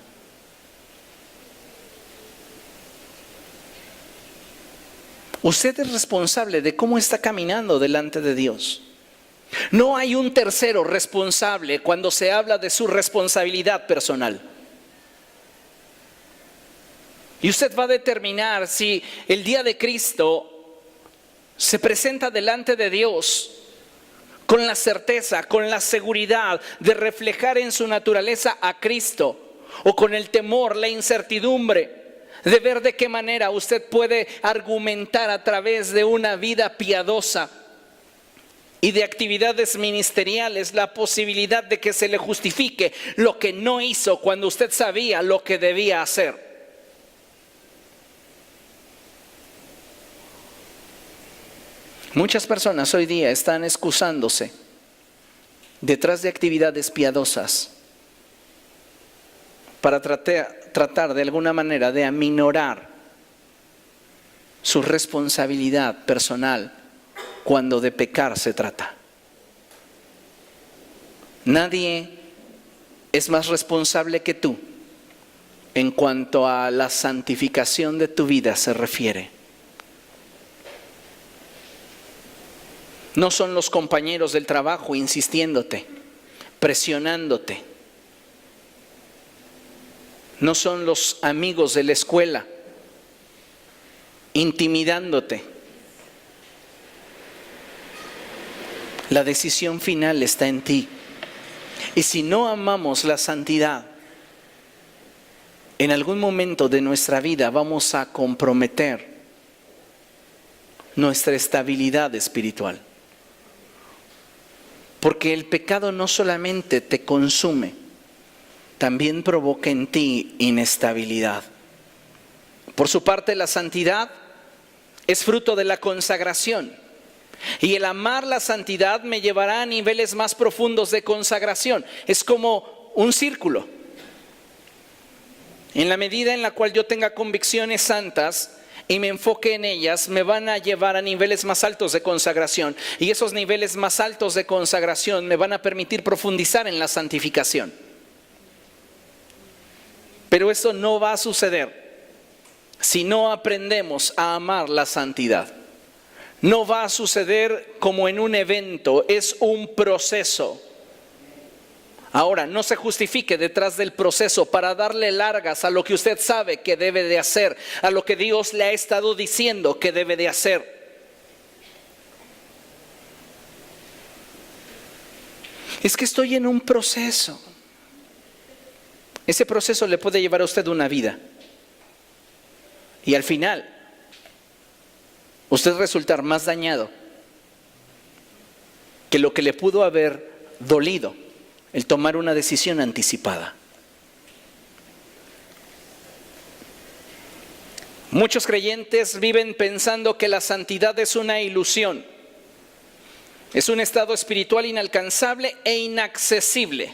Usted es responsable de cómo está caminando delante de Dios. No hay un tercero responsable cuando se habla de su responsabilidad personal. Y usted va a determinar si el día de Cristo se presenta delante de Dios con la certeza, con la seguridad de reflejar en su naturaleza a Cristo, o con el temor, la incertidumbre de ver de qué manera usted puede argumentar a través de una vida piadosa y de actividades ministeriales la posibilidad de que se le justifique lo que no hizo cuando usted sabía lo que debía hacer. Muchas personas hoy día están excusándose detrás de actividades piadosas para tratar de alguna manera de aminorar su responsabilidad personal cuando de pecar se trata. Nadie es más responsable que tú en cuanto a la santificación de tu vida se refiere. No son los compañeros del trabajo insistiéndote, presionándote. No son los amigos de la escuela intimidándote. La decisión final está en ti. Y si no amamos la santidad, en algún momento de nuestra vida vamos a comprometer nuestra estabilidad espiritual. Porque el pecado no solamente te consume, también provoca en ti inestabilidad. Por su parte, la santidad es fruto de la consagración. Y el amar la santidad me llevará a niveles más profundos de consagración. Es como un círculo. En la medida en la cual yo tenga convicciones santas y me enfoque en ellas, me van a llevar a niveles más altos de consagración. Y esos niveles más altos de consagración me van a permitir profundizar en la santificación. Pero eso no va a suceder si no aprendemos a amar la santidad. No va a suceder como en un evento, es un proceso. Ahora, no se justifique detrás del proceso para darle largas a lo que usted sabe que debe de hacer, a lo que Dios le ha estado diciendo que debe de hacer. Es que estoy en un proceso. Ese proceso le puede llevar a usted una vida. Y al final, usted resultar más dañado que lo que le pudo haber dolido el tomar una decisión anticipada. Muchos creyentes viven pensando que la santidad es una ilusión. Es un estado espiritual inalcanzable e inaccesible.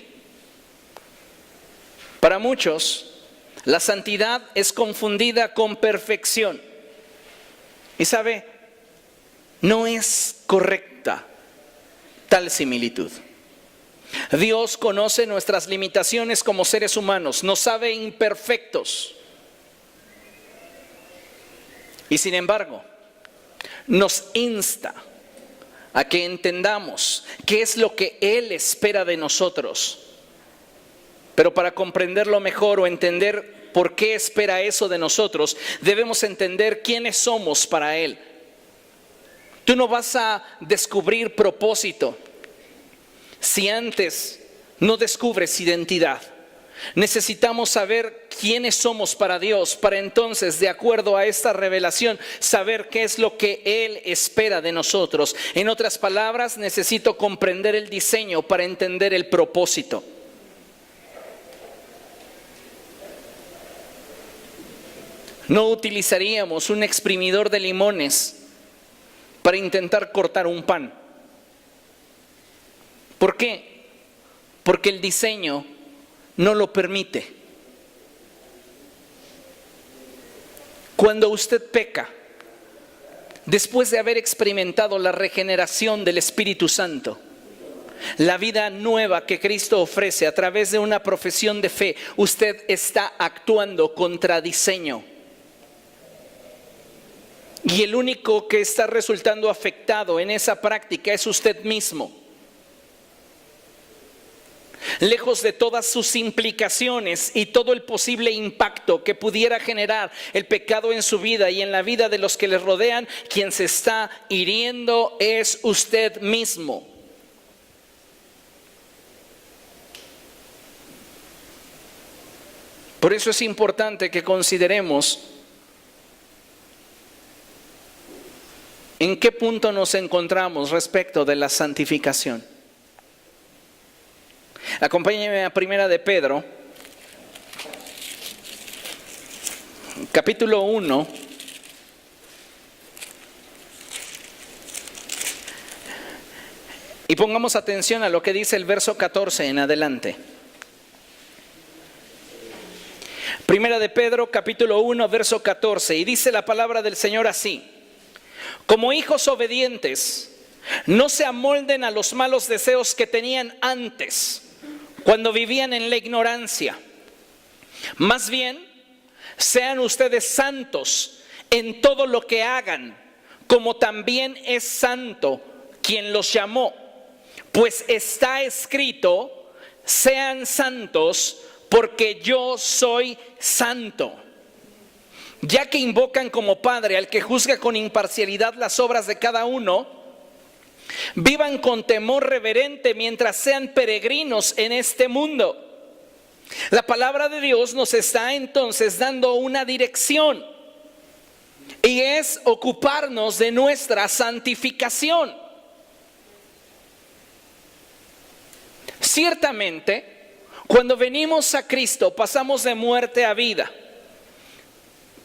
Para muchos, la santidad es confundida con perfección. Y sabe, no es correcta tal similitud. Dios conoce nuestras limitaciones como seres humanos, nos sabe imperfectos. Y sin embargo, nos insta a que entendamos qué es lo que Él espera de nosotros. Pero para comprenderlo mejor o entender por qué espera eso de nosotros, debemos entender quiénes somos para Él. Tú no vas a descubrir propósito si antes no descubres identidad. Necesitamos saber quiénes somos para Dios, para entonces, de acuerdo a esta revelación, saber qué es lo que Él espera de nosotros. En otras palabras, necesito comprender el diseño para entender el propósito. No utilizaríamos un exprimidor de limones para intentar cortar un pan. ¿Por qué? Porque el diseño no lo permite. Cuando usted peca, después de haber experimentado la regeneración del Espíritu Santo, la vida nueva que Cristo ofrece a través de una profesión de fe, usted está actuando contra diseño. Y el único que está resultando afectado en esa práctica es usted mismo. Lejos de todas sus implicaciones y todo el posible impacto que pudiera generar el pecado en su vida y en la vida de los que le rodean, quien se está hiriendo es usted mismo. Por eso es importante que consideremos en qué punto nos encontramos respecto de la santificación. Acompáñenme a Primera de Pedro, capítulo 1. Y pongamos atención a lo que dice el verso 14 en adelante. Primera de Pedro, capítulo 1, verso 14. Y dice la palabra del Señor así: como hijos obedientes, no se amolden a los malos deseos que tenían antes, cuando vivían en la ignorancia. Más bien, sean ustedes santos en todo lo que hagan, como también es santo quien los llamó. Pues está escrito: sean santos porque yo soy santo. Ya que invocan como Padre al que juzga con imparcialidad las obras de cada uno, vivan con temor reverente mientras sean peregrinos en este mundo. La palabra de Dios nos está entonces dando una dirección, y es ocuparnos de nuestra santificación. Ciertamente, cuando venimos a Cristo pasamos de muerte a vida.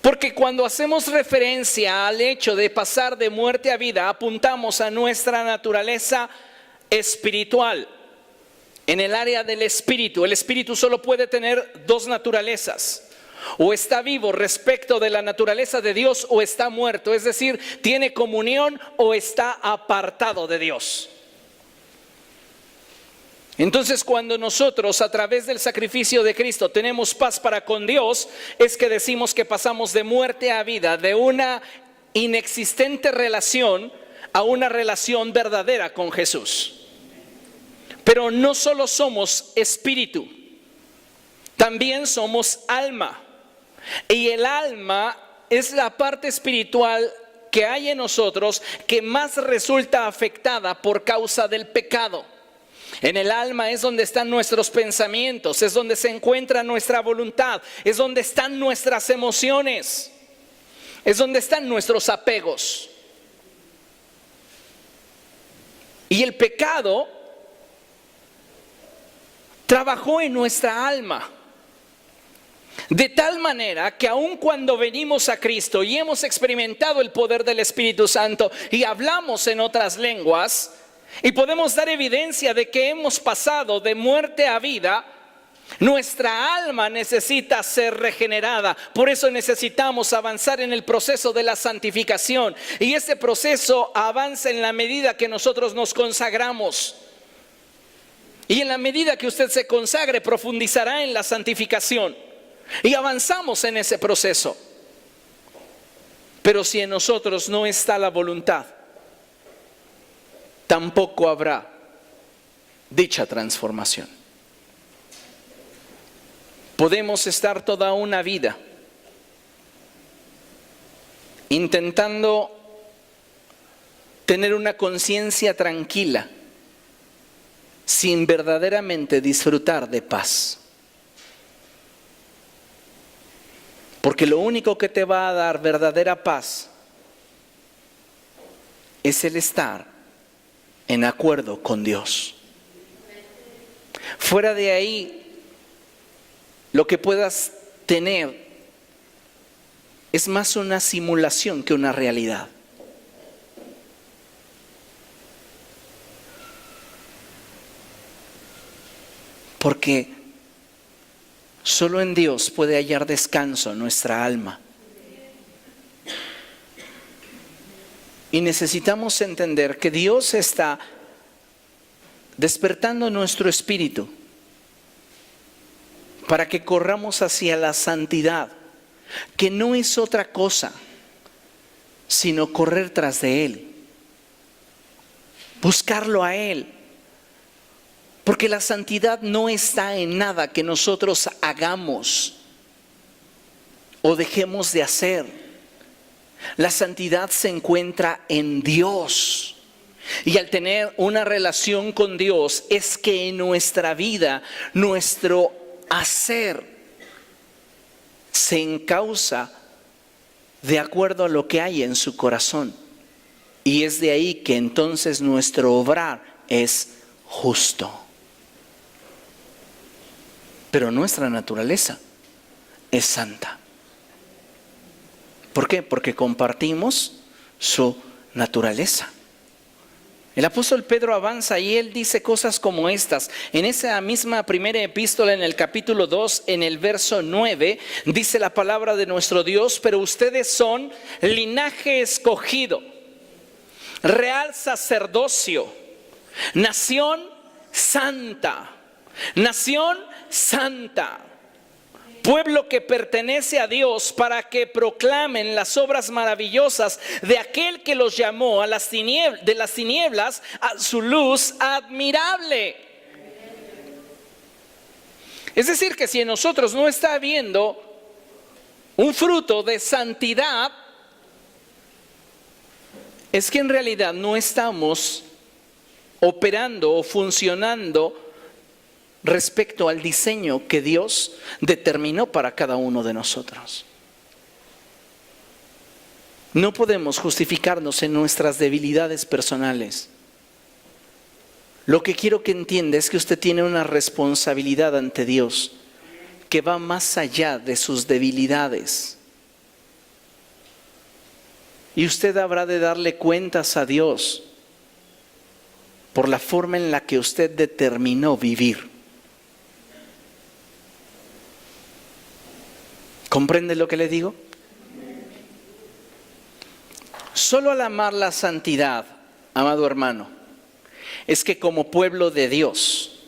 Porque cuando hacemos referencia al hecho de pasar de muerte a vida, apuntamos a nuestra naturaleza espiritual. En el área del espíritu, el espíritu solo puede tener dos naturalezas: o está vivo respecto de la naturaleza de Dios, o está muerto, es decir, tiene comunión o está apartado de Dios. Entonces, cuando nosotros a través del sacrificio de Cristo tenemos paz para con Dios, es que decimos que pasamos de muerte a vida, de una inexistente relación a una relación verdadera con Jesús. Pero no solo somos espíritu, también somos alma. Y el alma es la parte espiritual que hay en nosotros que más resulta afectada por causa del pecado. En el alma es donde están nuestros pensamientos, es donde se encuentra nuestra voluntad, es donde están nuestras emociones, es donde están nuestros apegos. Y el pecado trabajó en nuestra alma, de tal manera que aun cuando venimos a Cristo y hemos experimentado el poder del Espíritu Santo y hablamos en otras lenguas, y podemos dar evidencia de que hemos pasado de muerte a vida, nuestra alma necesita ser regenerada. Por eso necesitamos avanzar en el proceso de la santificación. Y ese proceso avanza en la medida que nosotros nos consagramos. Y en la medida que usted se consagre, profundizará en la santificación. Y avanzamos en ese proceso. Pero si en nosotros no está la voluntad, tampoco habrá dicha transformación. Podemos estar toda una vida intentando tener una conciencia tranquila sin verdaderamente disfrutar de paz. Porque lo único que te va a dar verdadera paz es el estar en acuerdo con Dios. Fuera de ahí, lo que puedas tener es más una simulación que una realidad. Porque solo en Dios puede hallar descanso nuestra alma. Y necesitamos entender que Dios está despertando nuestro espíritu para que corramos hacia la santidad, que no es otra cosa sino correr tras de Él, buscarlo a Él. Porque la santidad no está en nada que nosotros hagamos o dejemos de hacer. La santidad se encuentra en Dios. Y al tener una relación con Dios es que en nuestra vida, nuestro hacer se encausa de acuerdo a lo que hay en su corazón. Y es de ahí que entonces nuestro obrar es justo. Pero nuestra naturaleza es santa. ¿Por qué? Porque compartimos su naturaleza. El apóstol Pedro avanza y él dice cosas como estas. En esa misma primera epístola, en el capítulo 2, en el verso 9, dice la palabra de nuestro Dios: pero ustedes son linaje escogido, real sacerdocio, nación santa, pueblo que pertenece a Dios, para que proclamen las obras maravillosas de aquel que los llamó de las tinieblas a su luz admirable. Es decir, que si en nosotros no está habiendo un fruto de santidad, es que en realidad no estamos operando o funcionando respecto al diseño que Dios determinó para cada uno de nosotros. No podemos justificarnos en nuestras debilidades personales. Lo que quiero que entienda es que usted tiene una responsabilidad ante Dios que va más allá de sus debilidades. Y usted habrá de darle cuentas a Dios por la forma en la que usted determinó vivir. ¿Comprende lo que le digo? Solo al amar la santidad, amado hermano, es que como pueblo de Dios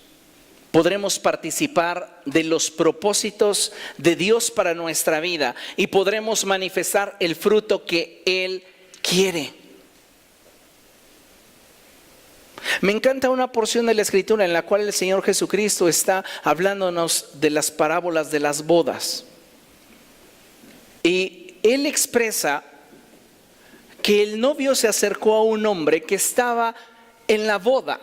podremos participar de los propósitos de Dios para nuestra vida y podremos manifestar el fruto que Él quiere. Me encanta una porción de la Escritura en la cual el Señor Jesucristo está hablándonos de las parábolas de las bodas. Y Él expresa que el novio se acercó a un hombre que estaba en la boda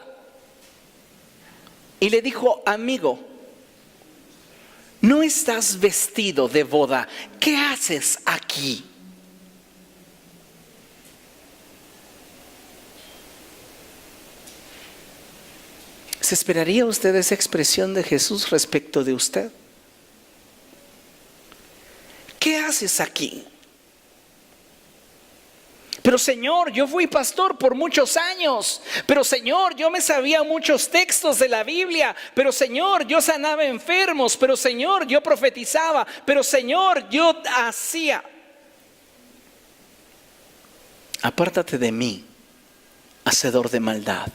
y le dijo: amigo, no estás vestido de boda, ¿qué haces aquí? ¿Se esperaría usted esa expresión de Jesús respecto de usted? ¿Qué haces aquí? Pero Señor, yo fui pastor por muchos años. Pero Señor, yo me sabía muchos textos de la Biblia. Pero Señor, yo sanaba enfermos. Pero Señor, yo profetizaba. Pero Señor, yo hacía. Apártate de mí, hacedor de maldad.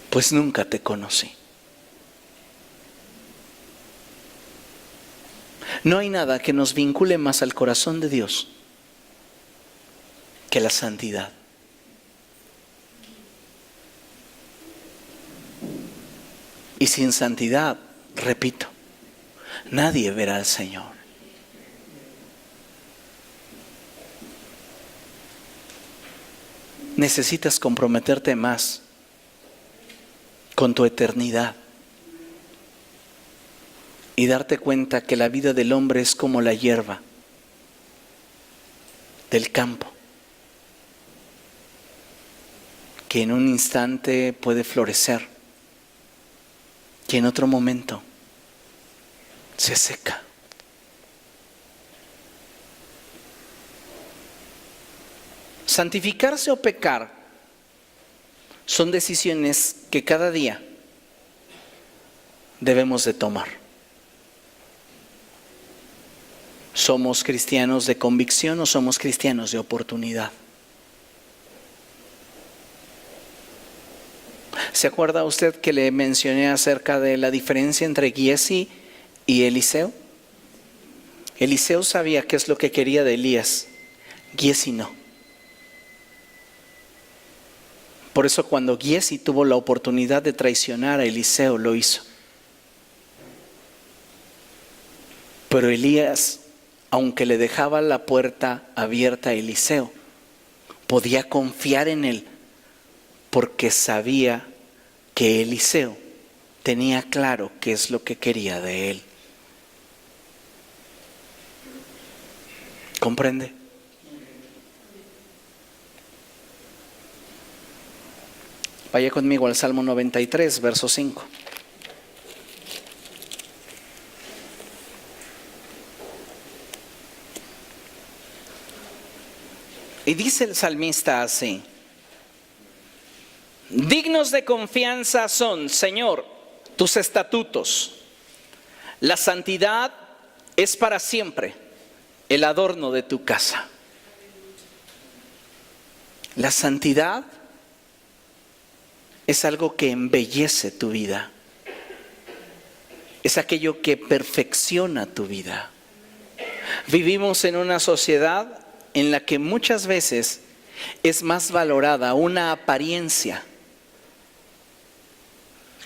Pues nunca te conocí. No hay nada que nos vincule más al corazón de Dios que la santidad. Y sin santidad, repito, nadie verá al Señor. Necesitas comprometerte más con tu eternidad y darte cuenta que la vida del hombre es como la hierba del campo, que en un instante puede florecer, que en otro momento se seca. Santificarse o pecar son decisiones que cada día debemos de tomar. ¿Somos cristianos de convicción o somos cristianos de oportunidad? ¿Se acuerda usted que le mencioné acerca de la diferencia entre Giezi y Eliseo? Eliseo sabía qué es lo que quería de Elías, Giezi no. Por eso cuando Giezi tuvo la oportunidad de traicionar a Eliseo, lo hizo. Pero Elías, aunque le dejaba la puerta abierta a Eliseo, podía confiar en él porque sabía que Eliseo tenía claro qué es lo que quería de él. ¿Comprende? Vaya conmigo al Salmo 93, verso 5. Y dice el salmista así: dignos de confianza son, Señor, tus estatutos. La santidad es para siempre el adorno de tu casa. La santidad es algo que embellece tu vida. Es aquello que perfecciona tu vida. Vivimos en una sociedad en la que muchas veces es más valorada una apariencia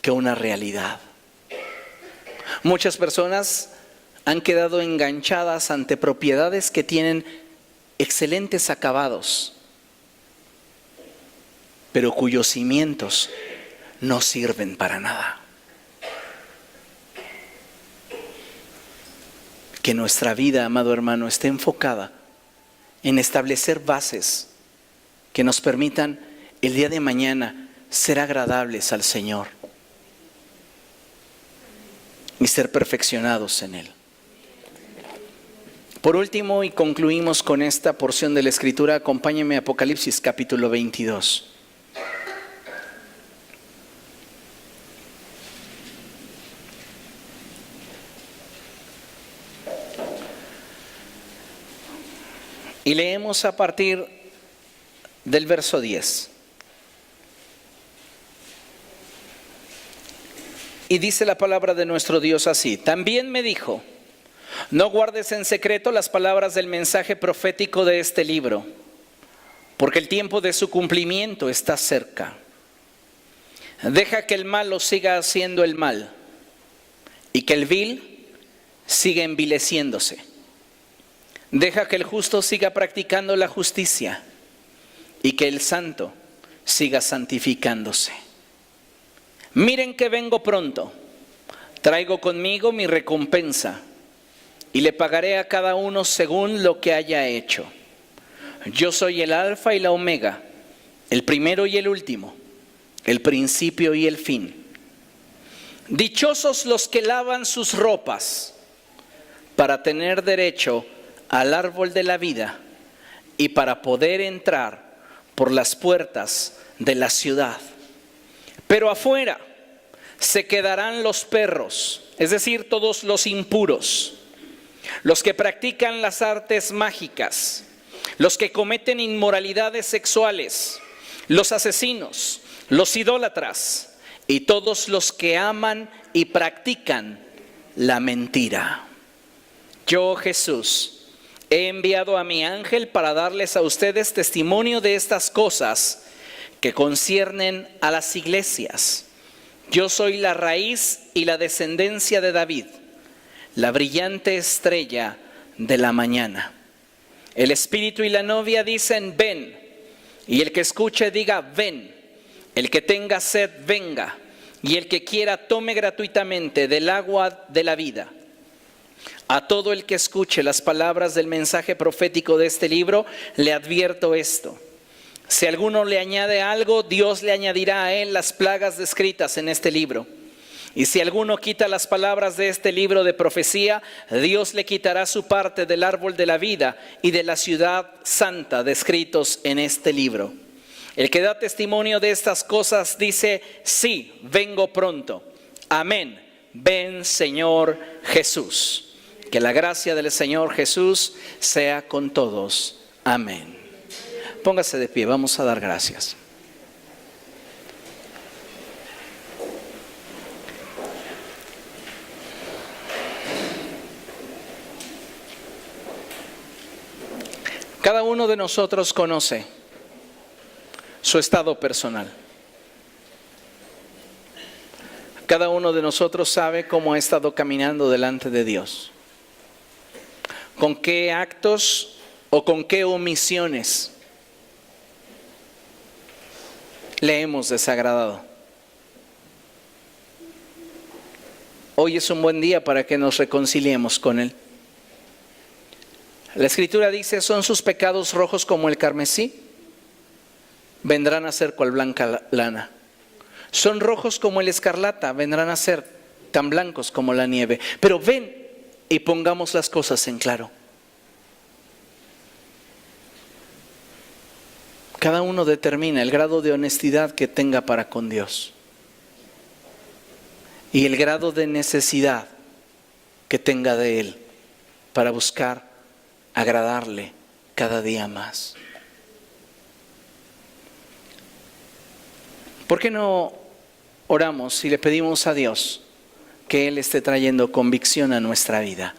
que una realidad. Muchas personas han quedado enganchadas ante propiedades que tienen excelentes acabados, pero cuyos cimientos no sirven para nada. Que nuestra vida, amado hermano, esté enfocada en establecer bases que nos permitan el día de mañana ser agradables al Señor y ser perfeccionados en Él. Por último, y concluimos con esta porción de la Escritura, acompáñenme a Apocalipsis capítulo 22. Y leemos a partir del verso 10. Y dice la palabra de nuestro Dios así: también me dijo, no guardes en secreto las palabras del mensaje profético de este libro, porque el tiempo de su cumplimiento está cerca. Deja que el malo siga haciendo el mal y que el vil siga envileciéndose. Deja que el justo siga practicando la justicia y que el santo siga santificándose. Miren que vengo pronto, traigo conmigo mi recompensa y le pagaré a cada uno según lo que haya hecho. Yo soy el Alfa y la Omega, el primero y el último, el principio y el fin. Dichosos los que lavan sus ropas para tener derecho al árbol de la vida y para poder entrar por las puertas de la ciudad. Pero afuera se quedarán los perros, es decir, todos los impuros, los que practican las artes mágicas, los que cometen inmoralidades sexuales, los asesinos, los idólatras y todos los que aman y practican la mentira. Yo, Jesús, he enviado a mi ángel para darles a ustedes testimonio de estas cosas que conciernen a las iglesias. Yo soy la raíz y la descendencia de David, la brillante estrella de la mañana. El espíritu y la novia dicen ven, y el que escuche diga ven. El que tenga sed venga, y el que quiera tome gratuitamente del agua de la vida. A todo el que escuche las palabras del mensaje profético de este libro, le advierto esto: si alguno le añade algo, Dios le añadirá a él las plagas descritas en este libro. Y si alguno quita las palabras de este libro de profecía, Dios le quitará su parte del árbol de la vida y de la ciudad santa descritos en este libro. El que da testimonio de estas cosas dice, sí, vengo pronto. Amén. Ven, Señor Jesús. Que la gracia del Señor Jesús sea con todos. Amén. Póngase de pie, vamos a dar gracias. Cada uno de nosotros conoce su estado personal. Cada uno de nosotros sabe cómo ha estado caminando delante de Dios. Con qué actos o con qué omisiones le hemos desagradado. hoy es un buen día para que nos reconciliemos con Él. La Escritura dice, ¿son sus pecados rojos como el carmesí? Vendrán a ser cual blanca lana. Son rojos como el escarlata, vendrán a ser tan blancos como la nieve. Pero ven y pongamos las cosas en claro. Cada uno determina el grado de honestidad que tenga para con Dios y el grado de necesidad que tenga de Él para buscar agradarle cada día más. ¿Por qué no oramos y le pedimos a Dios que Él esté trayendo convicción a nuestra vida?